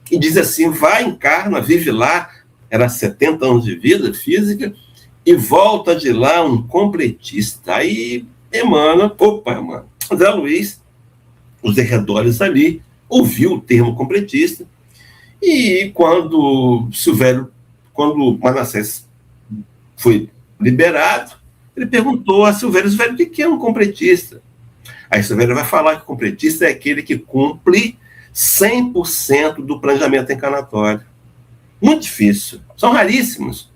E diz assim, vai, encarna, vive lá, era 70 anos de vida física, e volta de lá um completista. Aí Emmanuel, André Luiz, os arredores ali, ouviu o termo completista, e quando Manassés foi liberado, ele perguntou a Silvério, o que é um completista? Aí Silvério vai falar que o completista é aquele que cumpre 100% do planejamento encarnatório. Muito difícil, são raríssimos.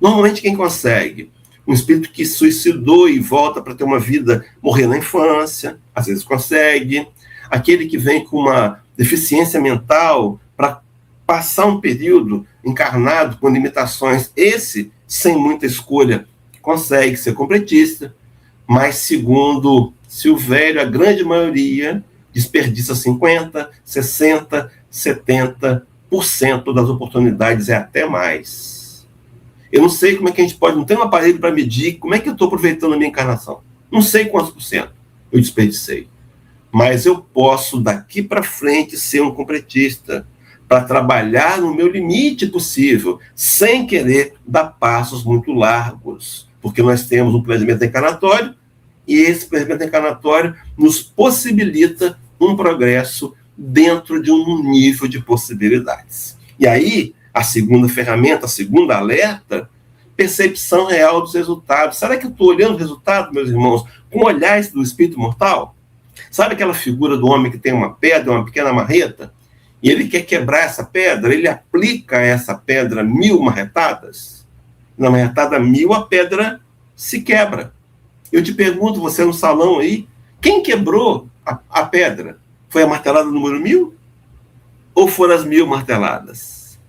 Normalmente quem consegue? Um espírito que suicidou e volta para ter uma vida, morrer na infância, às vezes consegue. Aquele que vem com uma deficiência mental para passar um período encarnado com limitações, esse, sem muita escolha, consegue ser completista, mas, segundo Silvério, a grande maioria desperdiça 50%, 60%, 70% das oportunidades, é até mais. Eu não sei como é que a gente pode, não tem um aparelho para medir como é que eu estou aproveitando a minha encarnação. Não sei quantos por cento eu desperdicei. Mas eu posso, daqui para frente, ser um completista, para trabalhar no meu limite possível, sem querer dar passos muito largos, porque nós temos um planejamento encarnatório, e esse planejamento encarnatório nos possibilita um progresso dentro de um nível de possibilidades. E aí, a segunda ferramenta, a segunda alerta, percepção real dos resultados. Será que eu estou olhando o resultado, meus irmãos, com olhares do espírito mortal? Sabe aquela figura do homem que tem uma pedra, uma pequena marreta, e ele quer quebrar essa pedra, ele aplica a essa pedra 1000 marretadas? Na marretada 1000, a pedra se quebra. Eu te pergunto, você no salão aí, quem quebrou a pedra? Foi a martelada número 1000? Ou foram as 1000 marteladas?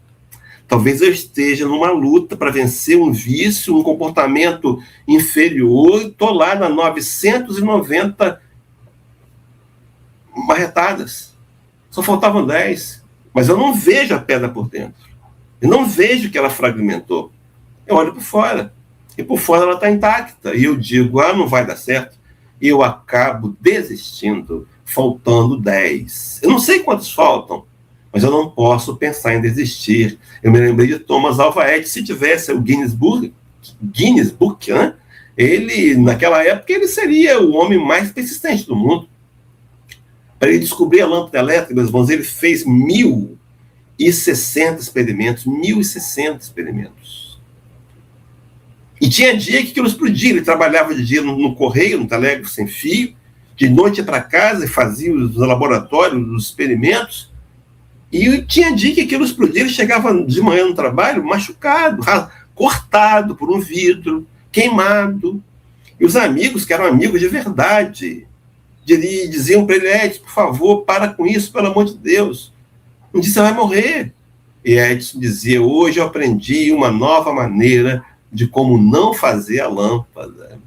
Talvez eu esteja numa luta para vencer um vício, um comportamento inferior, e estou lá na 990 marretadas. Só faltavam 10. Mas eu não vejo a pedra por dentro. Eu não vejo que ela fragmentou. Eu olho por fora. E por fora ela está intacta. E eu digo, não vai dar certo. E eu acabo desistindo, faltando 10. Eu não sei quantos faltam, mas eu não posso pensar em desistir. Eu me lembrei de Thomas Alva Edison. Se tivesse o Guinness Book, né? Ele, naquela época, ele seria o homem mais persistente do mundo. Para ele descobrir a lâmpada elétrica, meus irmãos, ele fez 1060 experimentos. 1060 experimentos. E tinha dia que aquilo explodia. Ele trabalhava de dia no correio, no telégrafo sem fio, de noite ia para casa e fazia os laboratórios, os experimentos. E tinha dia que aquilo explodia. Ele chegava de manhã no trabalho machucado, cortado por um vidro, queimado. E os amigos, que eram amigos de verdade, diziam para ele, Edson, por favor, para com isso, pelo amor de Deus. Um dia você vai morrer. E Edson dizia, hoje eu aprendi uma nova maneira de como não fazer a lâmpada.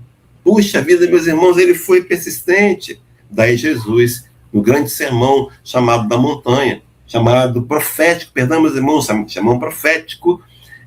Puxa vida, meus irmãos, ele foi persistente. Daí Jesus, no grande sermão chamado da montanha, chamado profético, perdão, meus irmãos, sermão profético,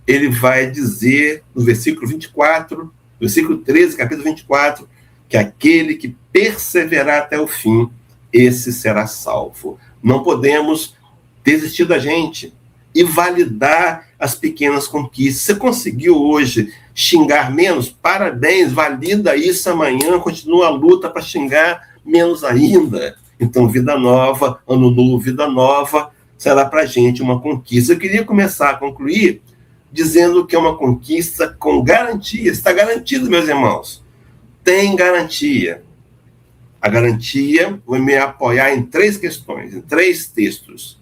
ele vai dizer no versículo 24, versículo 13, capítulo 24, que aquele que perseverar até o fim, esse será salvo. Não podemos desistir da gente e validar as pequenas conquistas. Você conseguiu hoje xingar menos? Parabéns, valida isso amanhã, continua a luta para xingar menos ainda. Então, vida nova, ano novo, vida nova, será para a gente uma conquista. Eu queria começar a concluir dizendo que é uma conquista com garantia. Está garantido, meus irmãos. Tem garantia. A garantia, vou me apoiar em 3 questões, em 3 textos.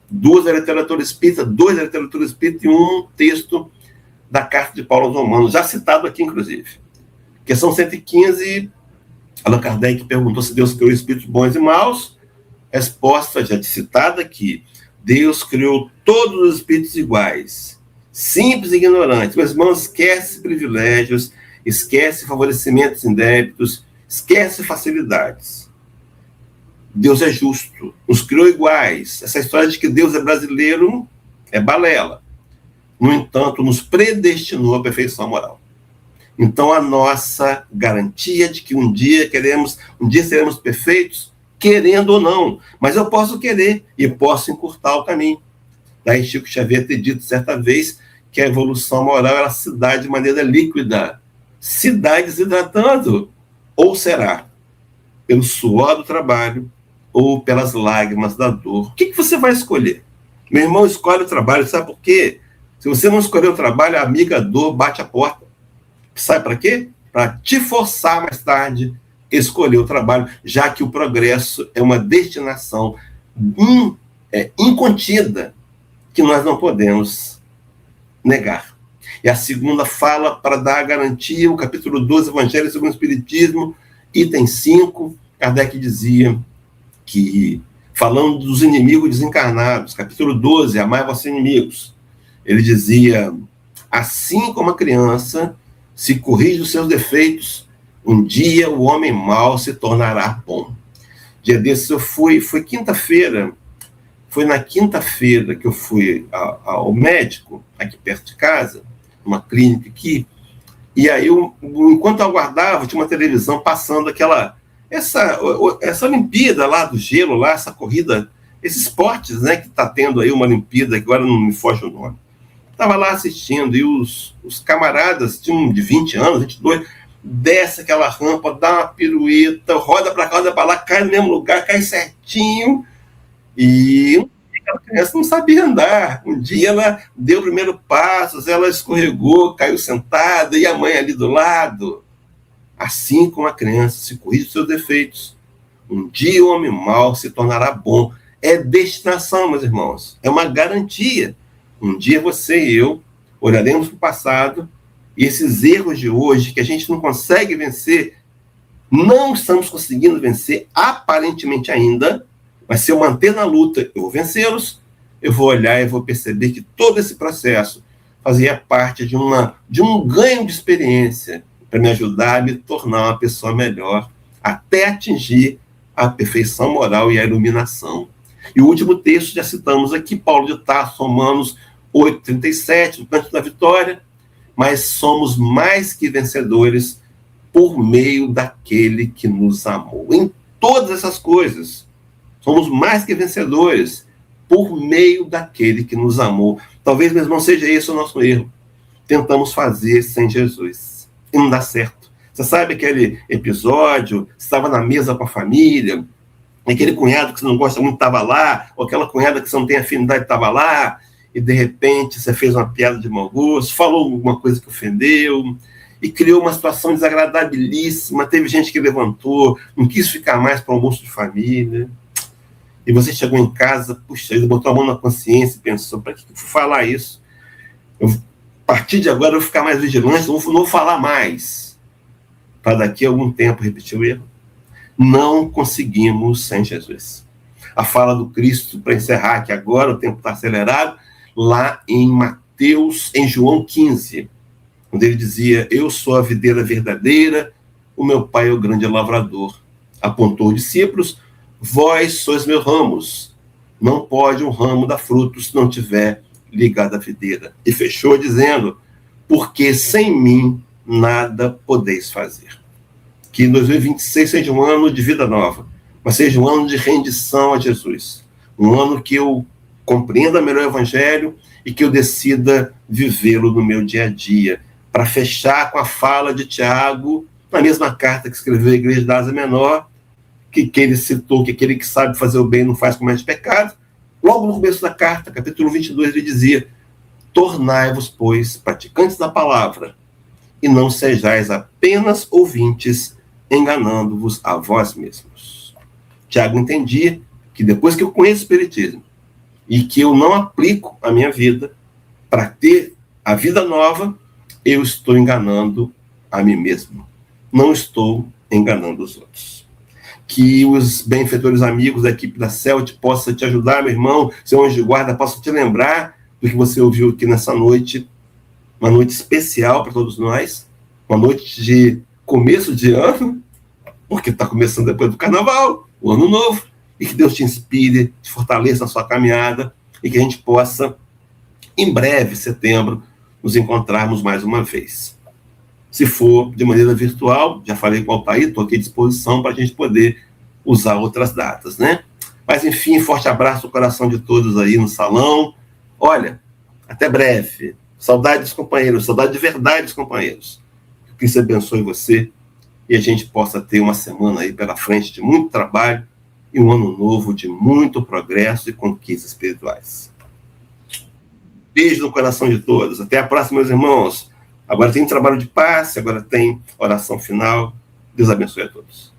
2 da literatura espírita, 2 da literatura espírita e um texto da carta de Paulo aos Romanos, já citado aqui, inclusive. Questão 115, Allan Kardec perguntou se Deus criou espíritos bons e maus. Resposta já citada aqui. Deus criou todos os espíritos iguais, simples e ignorantes. Meus irmãos, esquece privilégios, esquece favorecimentos indébitos, esquece facilidades. Deus é justo, nos criou iguais. Essa história de que Deus é brasileiro é balela. No entanto, nos predestinou à perfeição moral. Então, a nossa garantia de que um dia seremos perfeitos, querendo ou não. Mas eu posso querer e posso encurtar o caminho. Daí Chico Xavier ter dito certa vez que a evolução moral ela se dá de maneira líquida, se dá desidratando. Ou será pelo suor do trabalho ou pelas lágrimas da dor. O que você vai escolher? Meu irmão, escolhe o trabalho, sabe por quê? Se você não escolher o trabalho, a amiga dor bate a porta. Sabe para quê? Para te forçar mais tarde a escolher o trabalho, já que o progresso é uma destinação incontida que nós não podemos negar. E a segunda fala para dar a garantia, o capítulo 12, Evangelho segundo o Espiritismo, item 5, Kardec dizia que, falando dos inimigos desencarnados, capítulo 12, amai vossos inimigos, ele dizia, assim como a criança se corrige os seus defeitos, um dia o homem mau se tornará bom. Dia desses eu foi quinta-feira, foi na quinta-feira que eu fui ao médico, aqui perto de casa, uma clínica aqui, e aí, enquanto eu aguardava, tinha uma televisão passando essa Olimpíada lá do gelo, lá, essa corrida, esses esportes, né, que está tendo aí uma Olimpíada, que agora não me foge o nome. Estava lá assistindo, e os camaradas, tinham de 20 anos, 22, desce aquela rampa, dá uma pirueta, roda para cá, roda para lá, cai no mesmo lugar, cai certinho, e aquela criança não sabia andar. Um dia ela deu o primeiro passo, ela escorregou, caiu sentada, e a mãe ali do lado. Assim como a criança se corrige dos seus defeitos, um dia o homem mau se tornará bom. É destinação, meus irmãos, é uma garantia. Um dia você e eu olharemos para o passado e esses erros de hoje que a gente não consegue vencer, não estamos conseguindo vencer aparentemente ainda, Mas se eu manter na luta, eu vou vencê-los, eu vou olhar e vou perceber que todo esse processo fazia parte de um ganho de experiência para me ajudar a me tornar uma pessoa melhor, até atingir a perfeição moral e a iluminação. E o último texto, já citamos aqui, Paulo de Tarso, Romanos 8:37, no canto da vitória, mas somos mais que vencedores por meio daquele que nos amou. Em todas essas coisas, somos mais que vencedores por meio daquele que nos amou. Talvez, meu irmão, seja esse o nosso erro. Tentamos fazer sem Jesus. E não dá certo. Você sabe aquele episódio, estava na mesa com a família, aquele cunhado que você não gosta muito estava lá, ou aquela cunhada que você não tem afinidade estava lá, e de repente você fez uma piada de mau gosto, falou alguma coisa que ofendeu, e criou uma situação desagradabilíssima. Teve gente que levantou, não quis ficar mais para o almoço de família. E você chegou em casa, puxa, ele botou a mão na consciência e pensou, para que eu fui falar isso? A partir de agora eu vou ficar mais vigilante, não vou falar mais. Para daqui a algum tempo repetir o erro. Não conseguimos sem Jesus. A fala do Cristo, para encerrar, que agora o tempo está acelerado, lá em Mateus, em João 15, onde ele dizia, eu sou a videira verdadeira, o meu pai é o grande lavrador. Apontou os discípulos, vós sois meus ramos, não pode um ramo dar fruto se não tiver ligado à videira. E fechou dizendo, porque sem mim nada podeis fazer. Que 2026 seja um ano de vida nova, mas seja um ano de rendição a Jesus. Um ano que eu compreenda melhor o Evangelho e que eu decida vivê-lo no meu dia a dia. Para fechar com a fala de Tiago, na mesma carta que escreveu a igreja da Ásia Menor, que ele citou que aquele que sabe fazer o bem não faz comete pecado. Logo no começo da carta, capítulo 22, ele dizia, tornai-vos, pois, praticantes da palavra, e não sejais apenas ouvintes, enganando-vos a vós mesmos. Tiago entendia que depois que eu conheço o Espiritismo e que eu não aplico a minha vida para ter a vida nova, eu estou enganando a mim mesmo. Não estou enganando os outros. Que os benfeitores amigos da equipe da CELT possam te ajudar, meu irmão, seu anjo de guarda, possam te lembrar do que você ouviu aqui nessa noite, uma noite especial para todos nós, uma noite de começo de ano, porque está começando depois do Carnaval, o Ano Novo, e que Deus te inspire, te fortaleça na sua caminhada, e que a gente possa, em breve, setembro, nos encontrarmos mais uma vez. Se for de maneira virtual, já falei com o Altair, estou aqui à disposição para a gente poder usar outras datas, né? Mas, enfim, forte abraço no coração de todos aí no salão. Olha, até breve. Saudade dos companheiros, saudade de verdade dos companheiros. Que o Cristo abençoe você e a gente possa ter uma semana aí pela frente de muito trabalho e um ano novo de muito progresso e conquistas espirituais. Beijo no coração de todos. Até a próxima, meus irmãos. Agora tem trabalho de passe, agora tem oração final. Deus abençoe a todos.